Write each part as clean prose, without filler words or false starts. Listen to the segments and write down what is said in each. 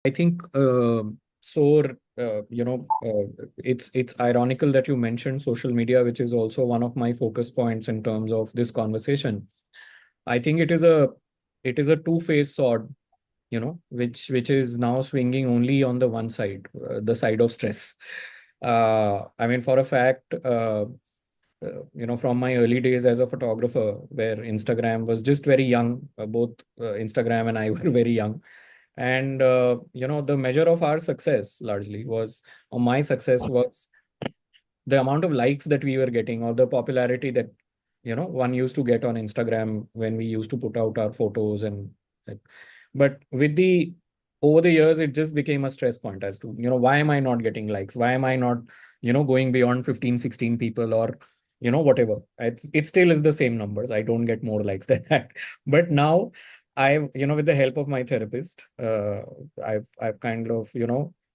I think it's ironical that you mentioned social media, which is also one of my focus points in terms of this conversation. I think it is a two-faced sword, which is now swinging only on the one side, the side of stress. I mean, for a fact, from my early days as a photographer, where Instagram was just very young, both Instagram and I were very young. And the measure of our success largely was, or my success was, the amount of likes that we were getting, or the popularity that one used to get on Instagram when we used to put out our photos. And like, but with the over the years, it just became a stress point as to, why am I not getting likes, why am I not going beyond 15, 16 people, or whatever. It still is the same numbers. I don't get more likes than that. But now I've, with the help of my therapist, I've kind of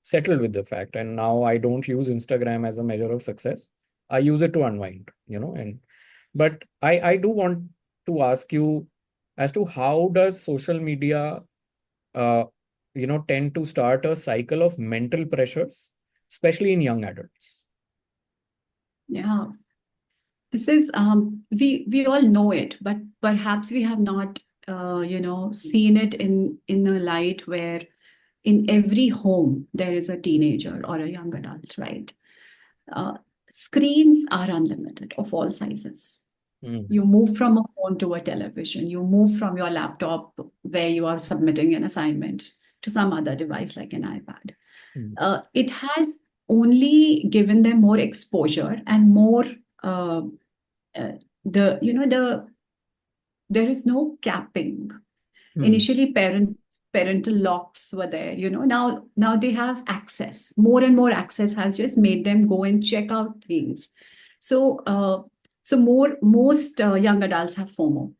settled with the fact, and now I don't use Instagram as a measure of success. I use it to unwind. And but I do want to ask you as to how does social media uh, tend to start a cycle of mental pressures, especially in young adults. Yeah, this is we all know it, but perhaps we have not seen it in a light where in every home there is a teenager or a young adult, right? Uh, Screens are unlimited of all sizes. You move from a phone to a television, you move from your laptop where you are submitting an assignment to some other device like an iPad. It has only given them more exposure and more uh, the there is no capping. Initially parental locks were there, now they have access. More and more access has just made them go and check out things. So most young adults have FOMO.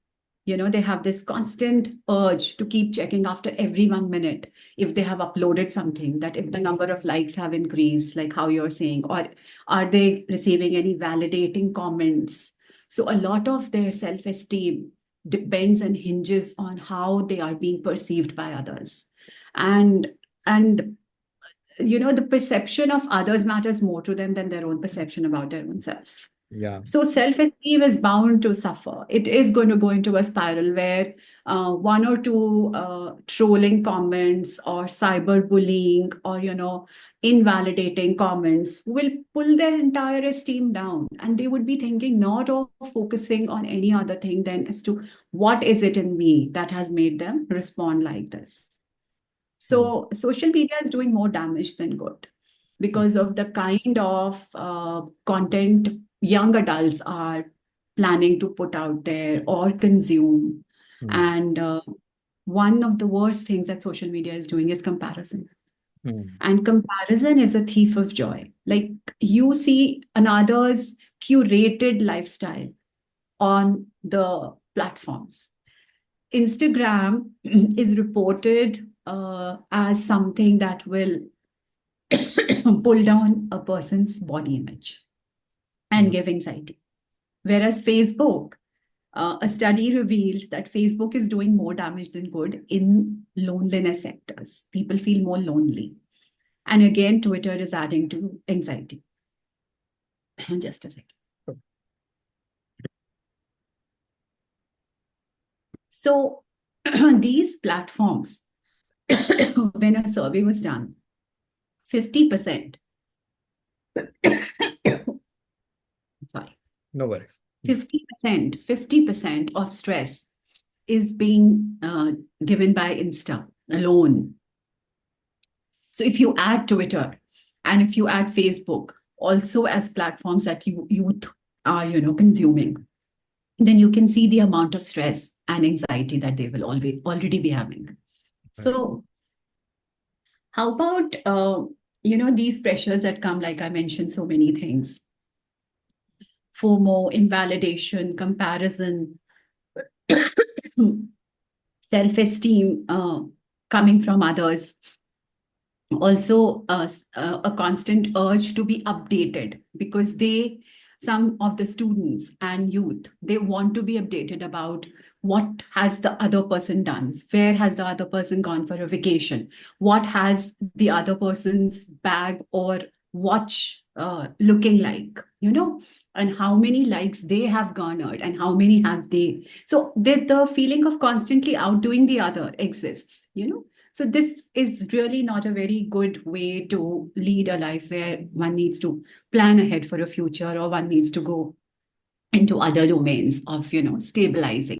They have this constant urge to keep checking after every 1 minute if they have uploaded something, that if the number of likes have increased, like how you're saying, or are they receiving any validating comments. So a lot of their self-esteem depends and hinges on how they are being perceived by others. And the perception of others matters more to them than their own perception about their own self. Yeah. So self-esteem is bound to suffer. It is going to go into a spiral where one or two trolling comments or cyberbullying or invalidating comments will pull their entire esteem down, and they would be thinking not of focusing on any other thing than as to what is it in me that has made them respond like this. So social media is doing more damage than good because of the kind of content young adults are planning to put out there or consume. And one of the worst things that social media is doing is comparison. And comparison is a thief of joy. Like, you see another's curated lifestyle on the platforms. Instagram is reported as something that will pull down a person's body image and give anxiety. Whereas Facebook, a study revealed that Facebook is doing more damage than good in loneliness sectors. People feel more lonely. And again, Twitter is adding to anxiety. Just a second. So these platforms, when a survey was done, 50%, sorry. No worries. 50% of stress is being given by Insta alone. So if you add Twitter and if you add Facebook also as platforms that youth are, consuming, then you can see the amount of stress and anxiety that they will already be having. So how about, these pressures that come, like I mentioned, so many things. FOMO, invalidation, comparison, self-esteem coming from others. Also, a constant urge to be updated because some of the students and youth, they want to be updated about what has the other person done? Where has the other person gone for a vacation? What has the other person's bag or watch looking like, and how many likes they have garnered and how many have they. So the feeling of constantly outdoing the other exists. So this is really not a very good way to lead a life where one needs to plan ahead for a future or one needs to go into other domains of, stabilizing.